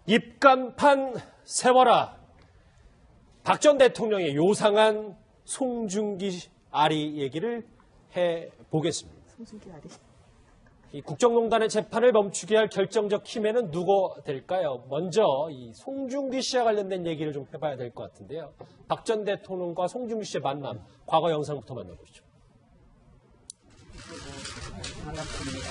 입간판 세워라. 박 전 대통령의 요상한 송중기 아리 얘기를 해보겠습니다. 송중기 아리. 이 국정농단의 재판을 멈추게 할 결정적 힘에는 누가 될까요? 먼저 이 송중기 씨와 관련된 얘기를 좀 해봐야 될 것 같은데요. 박 전 대통령과 송중기 씨의 만남, 과거 영상부터 만나보시죠. 반갑습니다.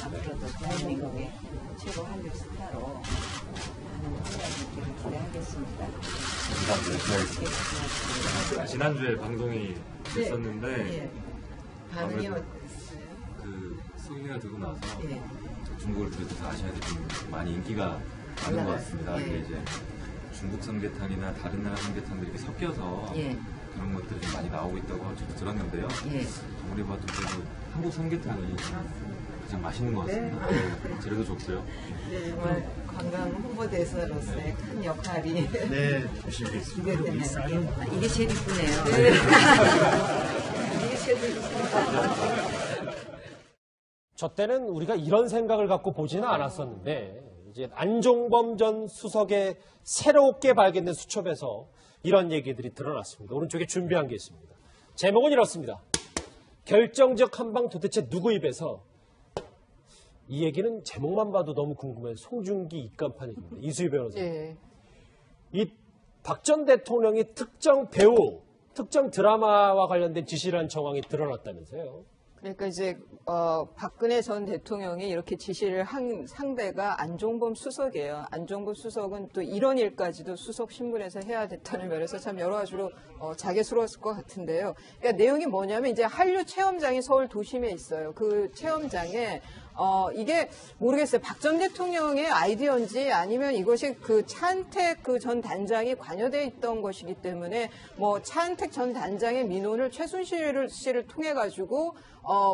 앞으로도 대한민국의 최고 한국 스타로 많은 활약을 기대하겠습니다. 감사합니다. 지난주에 방송이 있었는데 네. 반응이 어땠어요? 그 소개가 되고 나서 네. 중국을 비롯해서 아시아에서 좀 많이 인기가 많은 것 같습니다. 예. 이게 이제 중국 삼계탕이나 다른 나라 삼계탕들이 이렇게 섞여서 예. 그런 것들이 좀 많이 나오고 있다고 저도 들었는데요. 예. 아무리 봐도 그래도 한국 삼계탕이 가장 맛있는 것 같습니다. 네. 재료도 좋고요. 정말 관광 홍보대사로서의 큰 역할이 기대됩니다. 이게 제일 이쁘네요. 이게 제일 이쁘네요. 저 때는 우리가 이런 생각을 갖고 보지는 않았었는데 이제 안종범 전 수석의 새롭게 발견된 수첩에서 이런 얘기들이 드러났습니다. 오른쪽에 준비한 게 있습니다. 제목은 이렇습니다. 결정적 한방 도대체 누구 입에서? 이 얘기는 제목만 봐도 너무 궁금해요. 송중기 입간판 얘기입니다. 이수희 변호사님. 예. 이 박 전 대통령이 특정 배우, 특정 드라마와 관련된 지시를 한 정황이 드러났다면서요. 그러니까 이제 박근혜 전 대통령이 이렇게 지시를 한 상대가 안종범 수석이에요. 안종범 수석은 또 이런 일까지도 수석 신분에서 해야 됐다는 면에서 참 여러 가지로 자괴스러웠을 것 같은데요. 그러니까 내용이 뭐냐면 이제 한류 체험장이 서울 도심에 있어요. 그 체험장에 이게 모르겠어요. 박 전 대통령의 아이디어인지 아니면 이것이 그 차은택 그 전 단장이 관여돼 있던 것이기 때문에 뭐 차은택 전 단장의 민원을 최순실 씨를 통해 가지고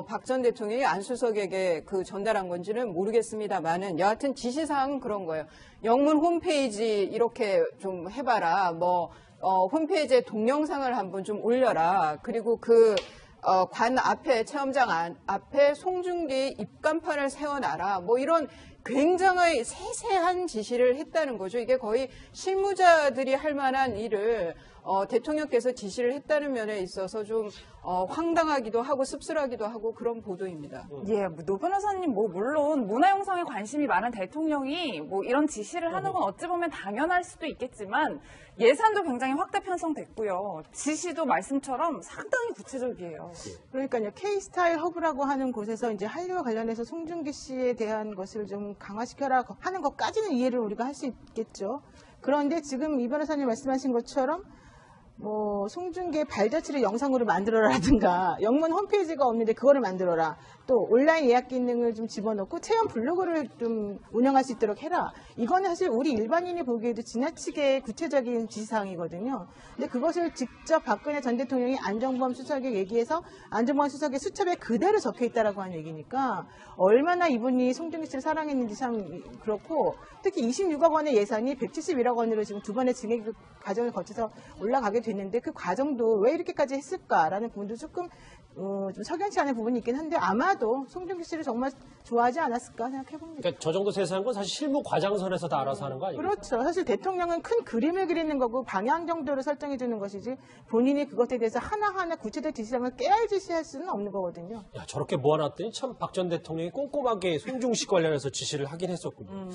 박 전 대통령이 안 수석에게 그 전달한 건지는 모르겠습니다만은 여하튼 지시사항은 그런 거예요. 영문 홈페이지 이렇게 좀 해봐라. 뭐 홈페이지에 동영상을 한번 좀 올려라. 그리고 관 앞에, 체험장 앞에 송중기 입간판을 세워놔라. 뭐 이런 굉장히 세세한 지시를 했다는 거죠. 이게 거의 실무자들이 할 만한 일을 대통령께서 지시를 했다는 면에 있어서 좀 황당하기도 하고 씁쓸하기도 하고 그런 보도입니다. 예, 노 변호사님 물론 문화영상에 관심이 많은 대통령이 이런 지시를 하는 건 어찌 보면 당연할 수도 있겠지만 예산도 굉장히 확대 편성됐고요. 지시도 말씀처럼 상당히 구체적이에요. 그러니까요. K-스타일 허브라고 하는 곳에서 이제 한류와 관련해서 송중기 씨에 대한 것을 좀 강화시켜라 하는 것까지는 이해를 우리가 할 수 있겠죠. 그런데 지금 이 변호사님 말씀하신 것처럼 송중기의 발자취를 영상으로 만들어라든가 영문 홈페이지가 없는데 그거를 만들어라. 또 온라인 예약 기능을 좀 집어넣고 체험 블로그를 좀 운영할 수 있도록 해라. 이거는 사실 우리 일반인이 보기에도 지나치게 구체적인 지시사항이거든요. 근데 그것을 직접 박근혜 전 대통령이 안종범 수석에 얘기해서 안종범 수석의 수첩에 그대로 적혀 있다라고 하는 얘기니까 얼마나 이분이 송중기 씨를 사랑했는지 참 그렇고 특히 26억 원의 예산이 171억 원으로 지금 두 번의 증액 과정을 거쳐서 올라가게 됐는데 그 과정도 왜 이렇게까지 했을까라는 부분도 조금 좀 석연치 않은 부분이 있긴 한데 아마도 송중기 씨를 정말 좋아하지 않았을까 생각해봅니다. 그러니까 저 정도 세세한 건 사실 실무 과장선에서 다 알아서 하는 거 아니에요? 그렇죠. 사실 대통령은 큰 그림을 그리는 거고 방향 정도를 설정해 주는 것이지 본인이 그것에 대해서 하나하나 구체적 지시사항을 깨알 지시할 수는 없는 거거든요. 야, 저렇게 모아놨더니 참 박 전 대통령이 꼼꼼하게 송중식 관련해서 지시를 하긴 했었군요.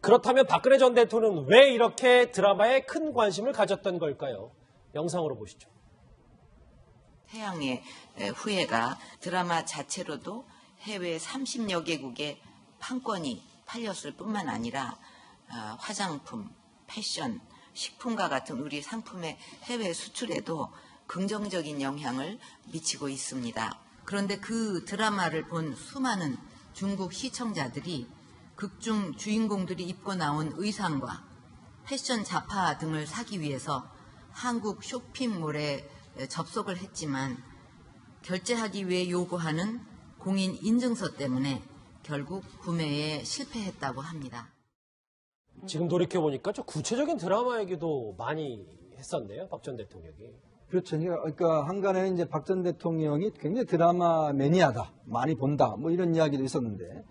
그렇다면 박근혜 전 대통령은 왜 이렇게 드라마에 큰 관심을 가졌던 걸까요? 영상으로 보시죠. 태양의 후예가 드라마 자체로도 해외 30여 개국에 판권이 팔렸을 뿐만 아니라 화장품, 패션, 식품과 같은 우리 상품의 해외 수출에도 긍정적인 영향을 미치고 있습니다. 그런데 그 드라마를 본 수많은 중국 시청자들이 극중 주인공들이 입고 나온 의상과 패션 잡화 등을 사기 위해서 한국 쇼핑몰에 접속을 했지만 결제하기 위해 요구하는 공인 인증서 때문에 결국 구매에 실패했다고 합니다. 지금 돌이켜보니까 좀 구체적인 드라마 얘기도 많이 했었네요. 박 전 대통령이. 그렇죠. 그러니까 한간에 이제 박 전 대통령이 굉장히 드라마 매니아다, 많이 본다, 이런 이야기도 있었는데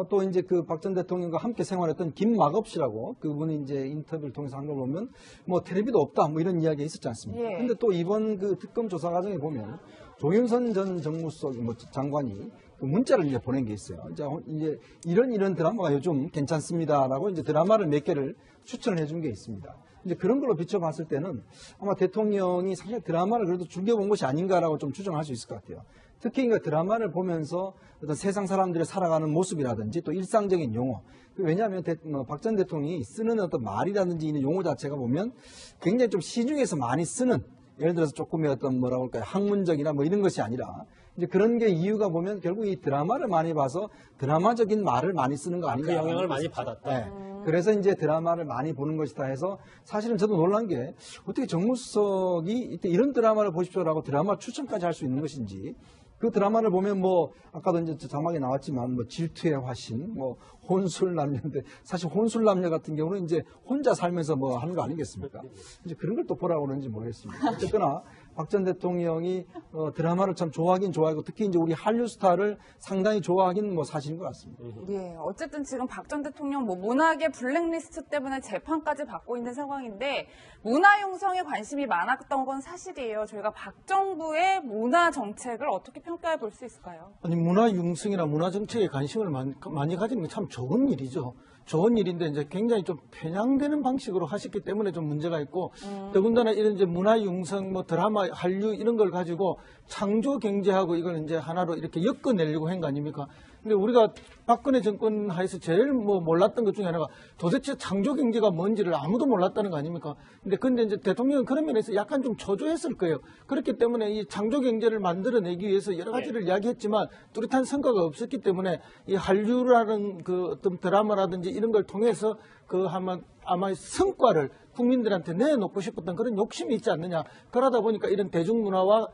또 이제 그 박 전 대통령과 함께 생활했던 김마겁 씨라고 그분이 이제 인터뷰를 통해서 한 걸 보면 뭐 텔레비도 없다 뭐 이런 이야기가 있었지 않습니까? 예. 근데 또 이번 그 특검 조사 과정에 보면 조윤선 전 정무수석 뭐 장관이 그 문자를 이제 보낸 게 있어요. 이제 이런 드라마가 요즘 괜찮습니다라고 이제 드라마를 몇 개를 추천을 해준 게 있습니다. 이제 그런 걸로 비춰봤을 때는 아마 대통령이 사실 드라마를 그래도 즐겨본 것이 아닌가라고 좀 추정할 수 있을 것 같아요. 특히 그러니까 드라마를 보면서 어떤 세상 사람들이 살아가는 모습이라든지 또 일상적인 용어. 왜냐하면 박 전 대통령이 쓰는 어떤 말이라든지 이런 용어 자체가 보면 굉장히 좀 시중에서 많이 쓰는 예를 들어서 조금의 어떤 뭐라고 할까요 학문적이나 뭐 이런 것이 아니라 이제 그런 게 이유가 보면 결국 이 드라마를 많이 봐서 드라마적인 말을 많이 쓰는 거 아닌가. 그 영향을 많이 받았다. 네. 그래서 이제 드라마를 많이 보는 것이다 해서 사실은 저도 놀란 게 어떻게 정무수석이 이때 이런 드라마를 보십시오라고 드라마 추천까지 할 수 있는 것인지 그 드라마를 보면 뭐 아까도 이제 자막에 나왔지만 뭐 질투의 화신, 뭐 혼술남녀인데 사실 혼술남녀 같은 경우는 이제 혼자 살면서 뭐 하는 거 아니겠습니까? 이제 그런 걸 또 보라고 그러는지 모르겠습니다. 어쨌거나 박 전 대통령이 드라마를 참 좋아하긴 좋아하고 특히 이제 우리 한류 스타를 상당히 좋아하긴 뭐 사실인 것 같습니다. 예, 어쨌든 지금 박 전 대통령 뭐 문학의 블랙리스트 때문에 재판까지 받고 있는 상황인데 문화 형성에 관심이 많았던 건 사실이에요. 저희가 박 정부의 문화 정책을 어떻게 평가해 볼 수 있을까요? 아니 문화 융성이나 문화 정책에 관심을 많이 가지는 게 참 좋은 일이죠. 좋은 일인데 이제 굉장히 좀 편향되는 방식으로 하셨기 때문에 좀 문제가 있고 더군다나 이런 이제 문화 융성, 뭐 드라마, 한류 이런 걸 가지고 창조 경제하고 이걸 이제 하나로 이렇게 엮어내려고 한 거 아닙니까? 근데 우리가 박근혜 정권 하에서 제일 뭐 몰랐던 것 중에 하나가 도대체 창조 경제가 뭔지를 아무도 몰랐다는 거 아닙니까? 근데 이제 대통령은 그런 면에서 약간 좀 초조했을 거예요. 그렇기 때문에 이 창조 경제를 만들어내기 위해서 여러 가지를 이야기했지만 뚜렷한 성과가 없었기 때문에 이 한류라는 그 어떤 드라마라든지 이런 걸 통해서 그 아마 성과를 국민들한테 내놓고 싶었던 그런 욕심이 있지 않느냐. 그러다 보니까 이런 대중문화와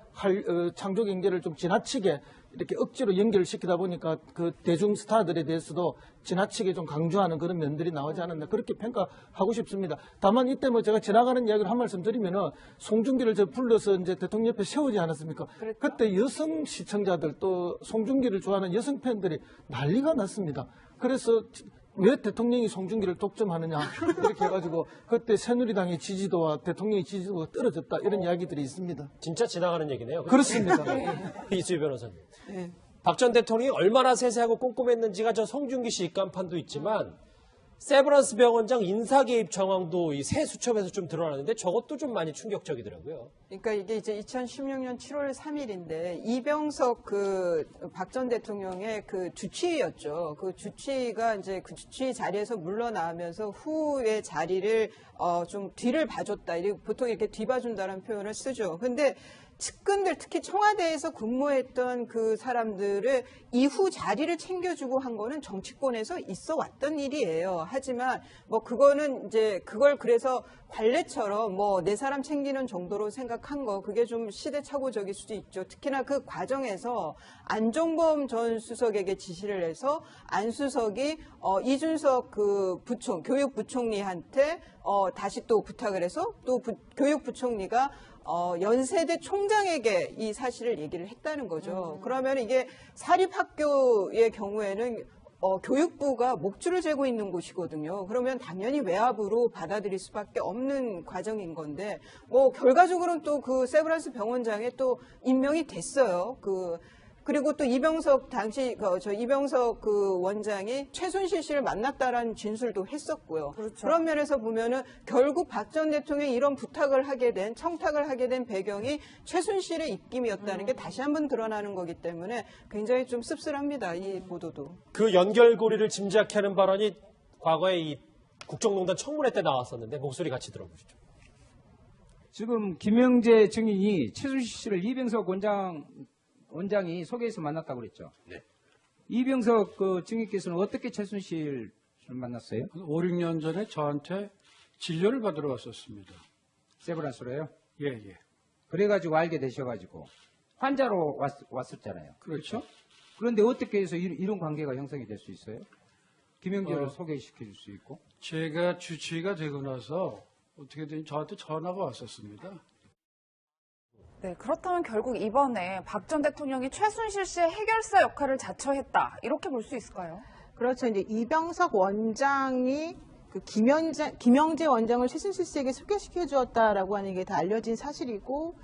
창조 경제를 좀 지나치게 이렇게 억지로 연결시키다 보니까 그 대중 스타들에 대해서도 지나치게 좀 강조하는 그런 면들이 나오지 않았나 그렇게 평가하고 싶습니다. 다만 이때 뭐 제가 지나가는 이야기를 한 말씀 드리면은 송중기를 저 불러서 이제 대통령 옆에 세우지 않았습니까? 그렇죠. 그때 여성 시청자들 또 송중기를 좋아하는 여성 팬들이 난리가 났습니다. 그래서 왜 대통령이 송중기를 독점하느냐 이렇게 해가지고 그때 새누리당의 지지도와 대통령의 지지도가 떨어졌다 이런 이야기들이 있습니다. 진짜 지나가는 얘기네요. 그렇습니다. 이수희 변호사님. 네. 박 전 대통령이 얼마나 세세하고 꼼꼼했는지가 저 송중기 씨 입간판도 있지만 세브란스 병원장 인사 개입 정황도 이 새 수첩에서 좀 드러나는데 저것도 좀 많이 충격적이더라고요. 그러니까 이게 이제 2016년 7월 3일인데 이병석 그 박 전 대통령의 그 주치의였죠. 그 주치의가 이제 그 주치의 자리에서 물러나면서 후의 자리를 좀 뒤를 봐줬다. 보통 이렇게 뒤봐준다는 표현을 쓰죠. 근데 측근들 특히 청와대에서 근무했던 그 사람들을 이후 자리를 챙겨주고 한 거는 정치권에서 있어 왔던 일이에요. 하지만 뭐 그거는 이제 그걸 그래서 관례처럼 뭐 내 사람 챙기는 정도로 생각한 거 그게 좀 시대착오적일 수도 있죠. 특히나 그 과정에서 안종범 전 수석에게 지시를 해서 안 수석이 이준석 그 교육부총리한테 다시 또 부탁을 해서 또 교육부총리가 연세대 총장에게 이 사실을 얘기를 했다는 거죠. 그러면 이게 사립학교의 경우에는 교육부가 목줄을 재고 있는 곳이거든요. 그러면 당연히 외압으로 받아들일 수밖에 없는 과정인 건데, 뭐 결과적으로는 또 그 세브란스 병원장에 또 임명이 됐어요. 그리고 또 이병석 이병석 그 원장이 최순실 씨를 만났다라는 진술도 했었고요. 그렇죠. 그런 면에서 보면은 결국 박 전 대통령이 이런 청탁을 하게 된 배경이 최순실의 입김이었다는 게 다시 한번 드러나는 거기 때문에 굉장히 좀 씁쓸합니다. 이 보도도. 그 연결고리를 짐작케 하는 발언이 과거에 이 국정농단 청문회 때 나왔었는데 목소리 같이 들어보시죠. 지금 김영재 증인이 최순실 씨를 이병석 원장이 소개해서 만났다고 그랬죠. 네. 이병석 그 증인께서는 어떻게 최순실을 만났어요? 5, 6년 전에 저한테 진료를 받으러 왔었습니다. 세브란스로요? 예, 예. 그래가지고 알게 되셔가지고 환자로 왔었잖아요. 그렇죠. 그런데 어떻게 해서 이런 관계가 형성이 될 수 있어요? 김영재를 소개시켜 줄 수 있고? 제가 주치의가 되고 나서 어떻게든 저한테 전화가 왔었습니다. 네, 그렇다면 결국 이번에 박 전 대통령이 최순실 씨의 해결사 역할을 자처했다. 이렇게 볼 수 있을까요? 그렇죠. 이제 이병석 원장이 그 김영재 원장을 최순실 씨에게 소개시켜 주었다라고 하는 게 다 알려진 사실이고,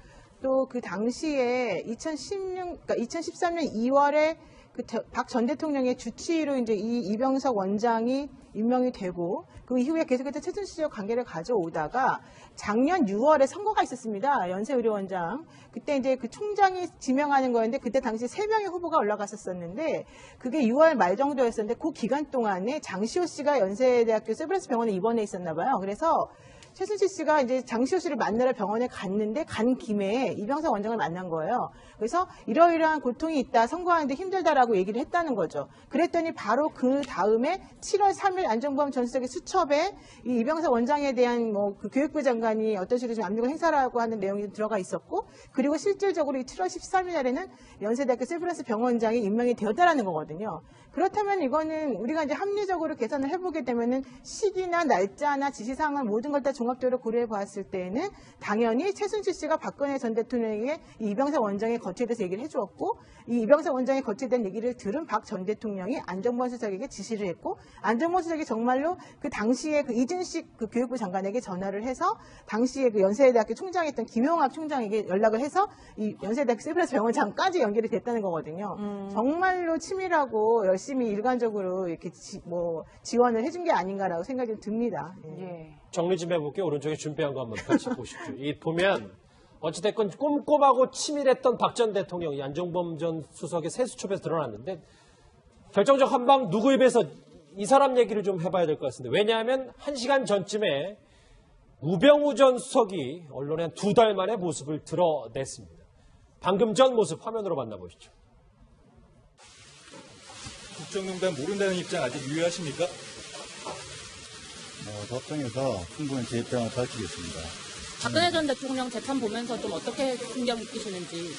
또 그 당시에 2013년 2월에 그 박 전 대통령의 주치의로 이제 이 이병석 원장이 임명이 되고, 그 이후에 계속해서 최순실 씨와 관계를 가져오다가 작년 6월에 선거가 있었습니다. 연세의료원장. 그때 이제 그 총장이 지명하는 거였는데, 그때 당시 3명의 후보가 올라갔었는데, 그게 6월 말 정도였었는데, 그 기간 동안에 장시호 씨가 연세대학교 세브란스 병원에 입원해 있었나 봐요. 그래서 최순실 씨가 이제 장시호 씨를 만나러 병원에 갔는데, 간 김에 이병석 원장을 만난 거예요. 그래서 이러이러한 고통이 있다, 선거하는데 힘들다라고 얘기를 했다는 거죠. 그랬더니 바로 그 다음에 7월 3일 안종범 전 수석의 수첩에 이 이병석 원장에 대한 뭐 그 교육부 장관이 어떤 식으로 좀 압력을 행사라고 하는 내용이 들어가 있었고, 그리고 실질적으로 이 7월 13일 날에는 연세대학교 세브란스 병원장이 임명이 되었다라는 거거든요. 그렇다면 이거는 우리가 이제 합리적으로 계산을 해보게 되면은 시기나 날짜나 지시사항을 모든 걸 다 종합적으로 고려해 보았을 때에는 당연히 최순실 씨가 박근혜 전 대통령에게 이 이병석 원장의 거취에 대해서 얘기를 해주었고, 이 이병석 원장의 거취에 대한 얘기를 들은 박 전 대통령이 안정범 수석에게 지시를 했고, 안정범 수석이 정말로 그 당시에 그 이진식 그 교육부 장관에게 전화를 해서 당시에 그 연세대학교 총장이었던 김용학 총장에게 연락을 해서 이 연세대학교 세브란스 병원장까지 연결이 됐다는 거거든요. 정말로 치밀하고 열심히 일관적으로 이렇게 지원을 해준 게 아닌가라고 생각이 좀 듭니다. 예. 정리 좀 해볼게요. 오른쪽에 준비한 거 한번 같이 보십시오. 이 보면 어찌됐건 꼼꼼하고 치밀했던 박 전 대통령이 안종범 전 수석의 세수첩에서 드러났는데, 결정적 한방 누구 입에서 이 사람 얘기를 좀 해봐야 될 것 같습니다. 왜냐하면 1시간 전쯤에 우병우 전 수석이 언론에 한 2달 만에 모습을 드러냈습니다. 방금 전 모습 화면으로 만나보시죠. 국정농단 모른다는 입장 아직 유효하십니까? 법정에서 충분히 제 입장을 밝히겠습니다. 박근혜 전 대통령 재판 보면서 좀 어떻게 충격 느끼시는지.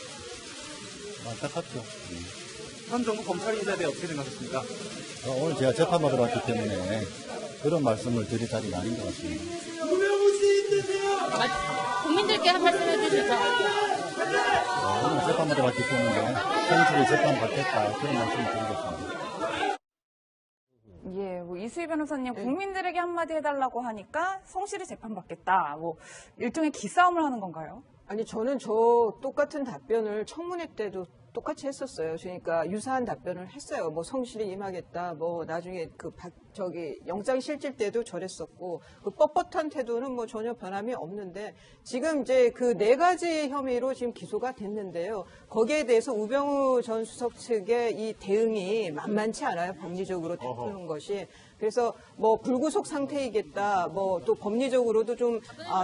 안타깝죠. 현 정부 검찰인사에 대해 어떻게 생각하십니까? 오늘 제가 재판받으러 왔기 때문에 그런 말씀을 드릴 자리는 아닌 것 같습니다. 국민들께 한 말씀 해주시죠. 오늘 재판받으러 왔기 때문에 성실히 재판받겠다, 그런 말씀을 드리겠습니다. 예, 이수희 변호사님, 국민들에게 한마디 해달라고 하니까 성실히 재판받겠다. 일종의 기싸움을 하는 건가요? 아니, 저는 저 똑같은 답변을 청문회 때도 똑같이 했었어요. 그러니까 유사한 답변을 했어요. 성실히 임하겠다. 나중에 영장 실질 때도 저랬었고, 그 뻣뻣한 태도는 전혀 변함이 없는데, 지금 이제 그 4가지 혐의로 지금 기소가 됐는데요. 거기에 대해서 우병우 전 수석 측의 이 대응이 만만치 않아요. 법리적으로 다투는 것이. 그래서 불구속 상태이겠다. 또 법리적으로도 좀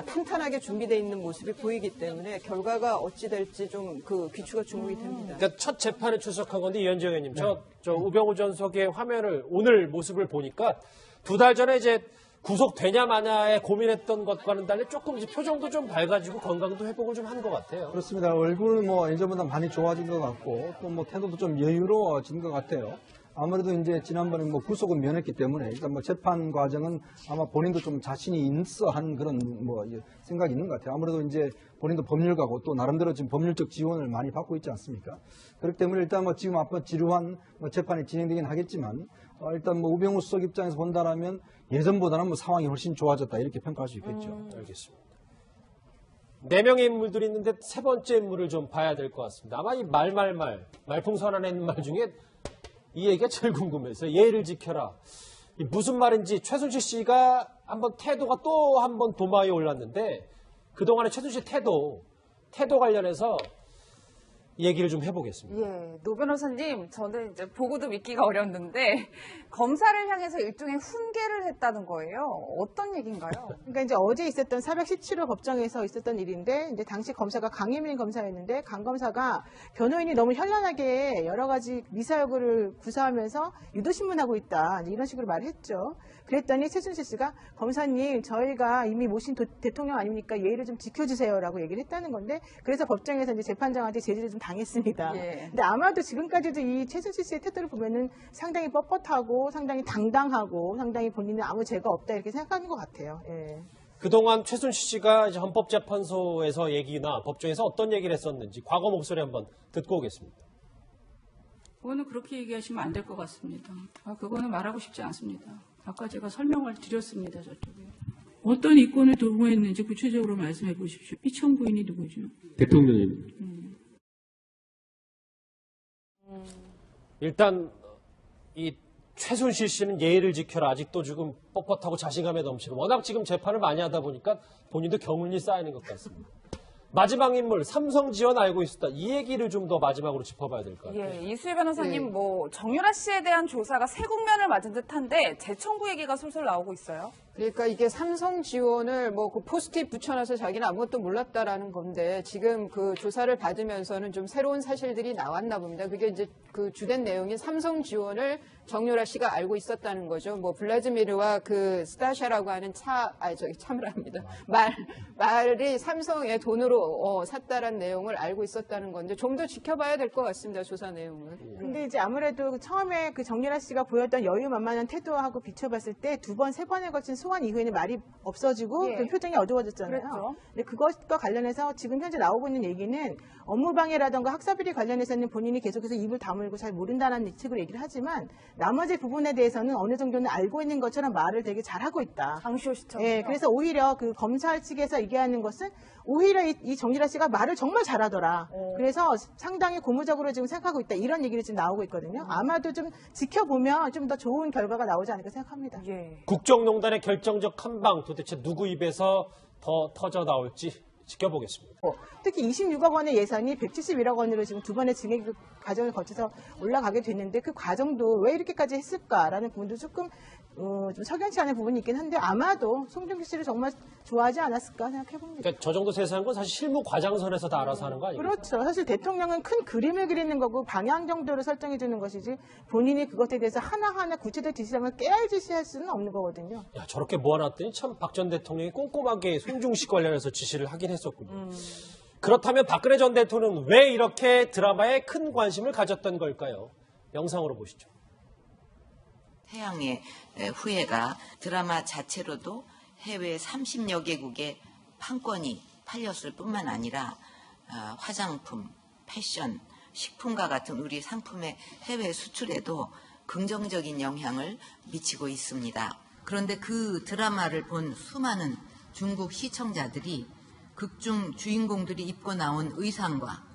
탄탄하게 준비되어 있는 모습이 보이기 때문에 결과가 어찌 될지 좀 그 귀추가 주목이 됩니다. 그러니까 첫 재판에 출석한 건데, 이현정 의원님, 저 우병우 전 수석의 화면을, 오늘 모습을 보니까 2달 전에 이제 구속되냐 마냐에 고민했던 것과는 달리 조금 이제 표정도 좀 밝아지고 건강도 회복을 좀 한 것 같아요. 그렇습니다. 얼굴은 예전보다 많이 좋아진 것 같고, 또 태도도 좀 여유로워진 것 같아요. 아무래도 이제 지난번에 구속은 면했기 때문에 일단 재판 과정은 아마 본인도 좀 자신이 있어 한 그런 생각이 있는 것 같아요. 아무래도 이제 본인도 법률가고 또 나름대로 지금 법률적 지원을 많이 받고 있지 않습니까? 그렇기 때문에 일단 지금 앞으로 지루한 재판이 진행되긴 하겠지만, 일단 우병우 수석 입장에서 본다라면 예전보다는 상황이 훨씬 좋아졌다, 이렇게 평가할 수 있겠죠. 알겠습니다. 4명의 인물들이 있는데 3번째 인물을 좀 봐야 될 것 같습니다. 아마 이 말풍선안에 있는 말 중에 이 얘기가 제일 궁금해서, 예의를 지켜라. 무슨 말인지 최순실 씨가 태도가 또 한 번 도마 위에 올랐는데, 그동안의 최순실 태도 관련해서 얘기를 좀 해보겠습니다. 예, 노 변호사님, 저는 이제 보고도 믿기가 어렸는데 검사를 향해서 일종의 훈계를 했다는 거예요. 어떤 얘기인가요? 그러니까 이제 어제 있었던 417호 법정에서 있었던 일인데, 이제 당시 검사가 강혜민 검사였는데, 강 검사가 변호인이 너무 현란하게 여러 가지 미사여구를 구사하면서 유도신문하고 있다, 이런 식으로 말했죠. 그랬더니 최순실 씨가, 검사님, 저희가 이미 모신 대통령 아닙니까? 예의를 좀 지켜주세요라고 얘기를 했다는 건데, 그래서 법정에서 이제 재판장한테 제지를 좀 당했습니다. 예. 근데 아마도 지금까지도 이 최순실 씨의 태도를 보면은 상당히 뻣뻣하고 상당히 당당하고 상당히 본인은 아무 죄가 없다, 이렇게 생각하는 것 같아요. 예. 그동안 최순실 씨가 이제 헌법재판소에서 얘기나 법정에서 어떤 얘기를 했었는지 과거 목소리 한번 듣고 오겠습니다. 그거는 그렇게 얘기하시면 안 될 것 같습니다. 그거는 말하고 싶지 않습니다. 아까 제가 설명을 드렸습니다. 저쪽에. 어떤 이권을 도모했는지 구체적으로 말씀해 보십시오. 피청 부인이 누구죠? 대통령입니다. 일단 이 최순실 씨는 예의를 지켜라. 아직도 지금 뻣뻣하고 자신감에 넘치고 워낙 지금 재판을 많이 하다 보니까 본인도 경륜이 쌓이는 것 같습니다. 마지막 인물 삼성 지원 알고 있었다. 이 얘기를 좀 더 마지막으로 짚어봐야 될 것 같아요. 예, 이수희 변호사님 정유라 씨에 대한 조사가 새 국면을 맞은 듯한데 재청구 얘기가 솔솔 나오고 있어요. 그러니까 이게 삼성 지원을 그 포스트잇 붙여놔서 자기는 아무것도 몰랐다라는 건데 지금 그 조사를 받으면서는 좀 새로운 사실들이 나왔나 봅니다. 그게 이제 그 주된 내용인 삼성 지원을 정유라 씨가 알고 있었다는 거죠. 블라즈미르와 그 스타샤라고 하는 차무랍니다. 말이 삼성의 돈으로 샀다라는 내용을 알고 있었다는 건데 좀 더 지켜봐야 될 것 같습니다. 조사 내용을. 근데 이제 아무래도 처음에 그 정유라 씨가 보였던 여유만만한 태도하고 비춰봤을 때 두 번, 세 번에 걸친 소환 이후에는 말이 없어지고 그 표정이 어두워졌잖아요. 그렇죠. 근데 그것과 관련해서 지금 현재 나오고 있는 얘기는 업무방해라든가 학사비리 관련해서는 본인이 계속해서 입을 다물고 잘 모른다는 식으로 얘기를 하지만 나머지 부분에 대해서는 어느 정도는 알고 있는 것처럼 말을 되게 잘하고 있다. 장시호 씨처럼. 예, 그래서 오히려 그 검찰 측에서 얘기하는 것은 오히려 이 정유라 씨가 말을 정말 잘하더라. 그래서 상당히 고무적으로 지금 생각하고 있다. 이런 얘기를 지금 나오고 있거든요. 아마도 좀 지켜보면 좀 더 좋은 결과가 나오지 않을까 생각합니다. 국정농단의 결정적 한방 도대체 누구 입에서 더 터져 나올지 지켜보겠습니다. 특히 26억 원의 예산이 171억 원으로 지금 두 번의 증액 과정을 거쳐서 올라가게 됐는데 그 과정도 왜 이렇게까지 했을까라는 부분도 조금 좀 석연치 않은 부분이 있긴 한데 아마도 송중기 씨를 정말 좋아하지 않았을까 생각해봅니다. 그러니까 저 정도 세세한 건 사실 실무 과장선에서 다 알아서 하는 거 아니에요? 그렇죠. 사실 대통령은 큰 그림을 그리는 거고 방향 정도를 설정해 주는 것이지 본인이 그것에 대해서 하나하나 구체적 지시장을 깨알지시할 수는 없는 거거든요. 야, 저렇게 모아놨더니 참 박 전 대통령이 꼼꼼하게 송중기 씨 관련해서 지시를 하긴 했었군요. 그렇다면 박근혜 전 대통령은 왜 이렇게 드라마에 큰 관심을 가졌던 걸까요? 영상으로 보시죠. 태양의 후예가 드라마 자체로도 해외 30여 개국에 판권이 팔렸을 뿐만 아니라 화장품, 패션, 식품과 같은 우리 상품의 해외 수출에도 긍정적인 영향을 미치고 있습니다. 그런데 그 드라마를 본 수많은 중국 시청자들이 극중 주인공들이 입고 나온 의상과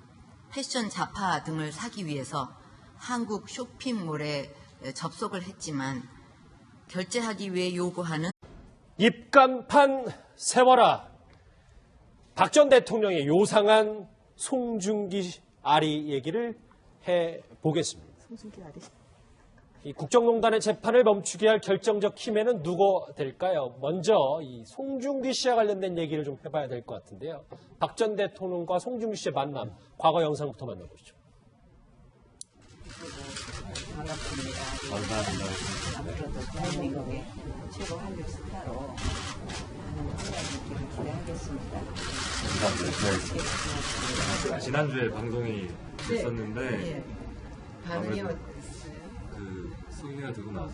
패션 잡화 등을 사기 위해서 한국 쇼핑몰에 접속을 했지만 결제하기 위해 요구하는 입간판 세워라. 박 전 대통령의 요상한 송중기 아리 얘기를 해보겠습니다. 송중기 아리. 이 국정농단의 재판을 멈추게 할 결정적 힘에는 누가 될까요? 먼저 이 송중기 씨와 관련된 얘기를 좀 해봐야 될 것 같은데요. 박 전 대통령과 송중기 씨의 만남, 과거 영상부터 만나보시죠. 반갑습니다. 앞으로도 대한민국의 최고 한국 스타로 많은 활약을 기대하겠습니다. 감사합니다. 지난주에 방송이 됐었는데 반응이 그 소개가 되고 나서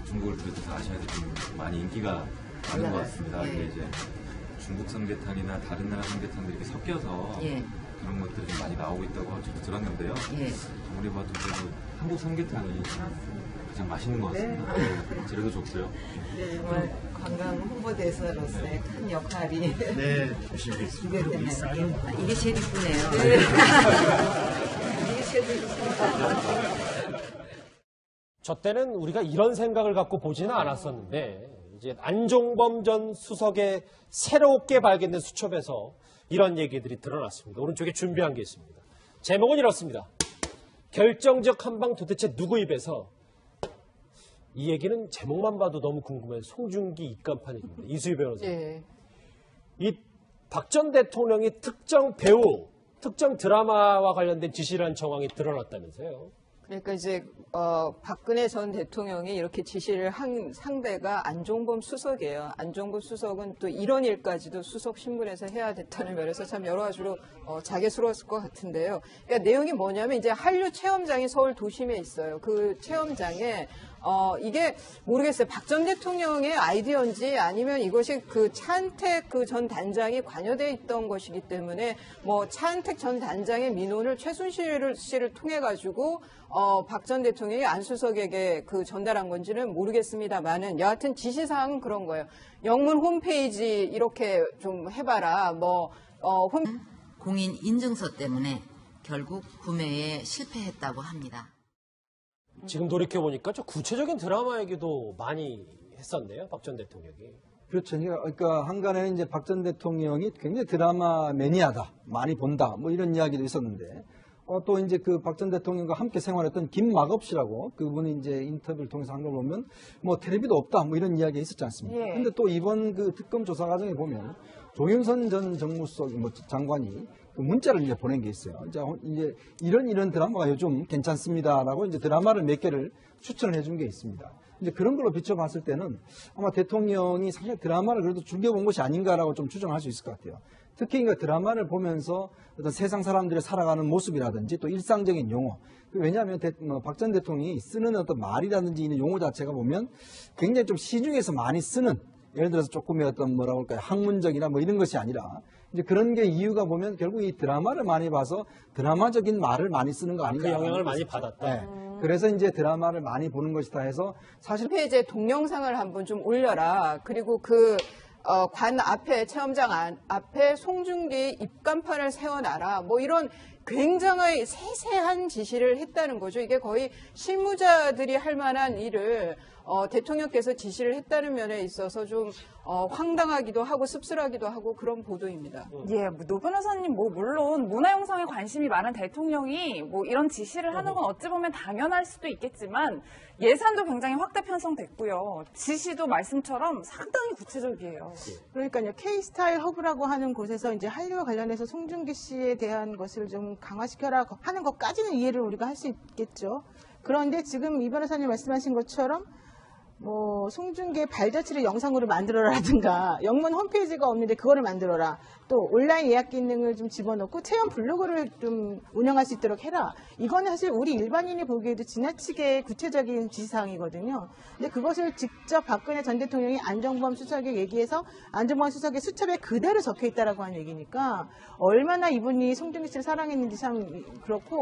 중국을 비롯해서 아시아에서 좀 많이 인기가 많은 것 같습니다. 근데 이제 중국 삼계탕이나 다른 나라 삼계탕들이 이렇게 섞여서 그런 것들이 좀 많이 나오고 있다고 저도 들었는데요. 아무리 봐도 한국 삼계탕이 가장 맛있는 것 같습니다. 재료도 좋고요. 네, 정말 관광 홍보대사로서의 큰 역할이 기대됩니다. 이게 제일 이쁘네요. 이게 제일 이쁘네요. 저 때는 우리가 이런 생각을 갖고 보지는 않았었는데 이제 안종범 전 수석의 새롭게 발견된 수첩에서 이런 얘기들이 드러났습니다. 오른쪽에 준비한 게 있습니다. 제목은 이렇습니다. 결정적 한방 도대체 누구 입에서? 이 얘기는 제목만 봐도 너무 궁금해요. 송중기 입간판입니다. 이수희 변호사님. 이 박 전 대통령이 특정 배우, 특정 드라마와 관련된 지시를 한 정황이 드러났다면서요. 그러니까 이제 박근혜 전 대통령이 이렇게 지시를 한 상대가 안종범 수석이에요. 안종범 수석은 또 이런 일까지도 수석 신분에서 해야 됐다는 면에서 참 여러 가지로 자괴스러웠을 것 같은데요. 그러니까 내용이 뭐냐면 이제 한류 체험장이 서울 도심에 있어요. 그 체험장에 이게 모르겠어요. 박 전 대통령의 아이디어인지 아니면 이것이 그 차은택 그 전 단장이 관여돼 있던 것이기 때문에 뭐 차은택 전 단장의 민원을 최순실 씨를 통해 가지고 박 전 대통령이 안수석에게 그 전달한 건지는 모르겠습니다만은 여하튼 지시사항은 그런 거예요. 영문 홈페이지 이렇게 좀 해봐라. 공인 인증서 때문에 결국 구매에 실패했다고 합니다. 지금 돌이켜보니까 좀 구체적인 드라마 얘기도 많이 했었네요. 박 전 대통령이. 그렇죠. 그러니까 한간에 이제 박 전 대통령이 굉장히 드라마 매니아다, 많이 본다, 뭐 이런 이야기도 있었는데, 또 이제 그 박 전 대통령과 함께 생활했던 김마겁 씨라고 그분이 이제 인터뷰를 통해서 한 걸 보면 뭐 텔레비도 없다, 뭐 이런 이야기가 있었지 않습니까? 예. 근데 또 이번 그 특검 조사 과정에 보면 조윤선 전 정무수석 장관이 그 문자를 이제 보낸 게 있어요. 이제 이런 드라마가 요즘 괜찮습니다라고 이제 드라마를 몇 개를 추천을 해준 게 있습니다. 이제 그런 걸로 비춰봤을 때는 아마 대통령이 사실 드라마를 그래도 즐겨본 것이 아닌가라고 좀 추정할 수 있을 것 같아요. 특히 그러니까 드라마를 보면서 어떤 세상 사람들이 살아가는 모습이라든지 또 일상적인 용어. 왜냐하면 박 전 대통령이 쓰는 어떤 말이라든지 이런 용어 자체가 보면 굉장히 좀 시중에서 많이 쓰는, 예를 들어서 조금의 어떤 뭐라고 할까요, 학문적이나 뭐 이런 것이 아니라 이제 그런 게 이유가 보면 결국 이 드라마를 많이 봐서 드라마적인 말을 많이 쓰는 거 아닌가. 그 영향을 많이 받았다. 네. 그래서 이제 드라마를 많이 보는 것이다 해서 사실 홈페이지에 동영상을 한번 좀 올려라. 그리고 관 앞에, 체험장 앞에 송중기 입간판을 세워놔라. 뭐 이런 굉장히 세세한 지시를 했다는 거죠. 이게 거의 실무자들이 할 만한 일을 대통령께서 지시를 했다는 면에 있어서 좀 황당하기도 하고 씁쓸하기도 하고 그런 보도입니다. 예, 노 변호사님 물론 문화 영상에 관심이 많은 대통령이 이런 지시를 하는 건 어찌 보면 당연할 수도 있겠지만 예산도 굉장히 확대 편성됐고요. 지시도 말씀처럼 상당히 구체적이에요. 그러니까요. K-스타일 허브라고 하는 곳에서 이제 한류와 관련해서 송중기 씨에 대한 것을 좀 강화시켜라 하는 것까지는 이해를 우리가 할 수 있겠죠. 그런데 지금 이 변호사님 말씀하신 것처럼 송중기의 발자취를 영상으로 만들어라든가 영문 홈페이지가 없는데 그거를 만들어라. 또 온라인 예약 기능을 좀 집어넣고 체험 블로그를 좀 운영할 수 있도록 해라. 이거는 사실 우리 일반인이 보기에도 지나치게 구체적인 지시사항이거든요. 근데 그것을 직접 박근혜 전 대통령이 안종범 수석에 얘기해서 안종범 수석의 수첩에 그대로 적혀 있다라고 하는 얘기니까 얼마나 이분이 송중기 씨를 사랑했는지 참 그렇고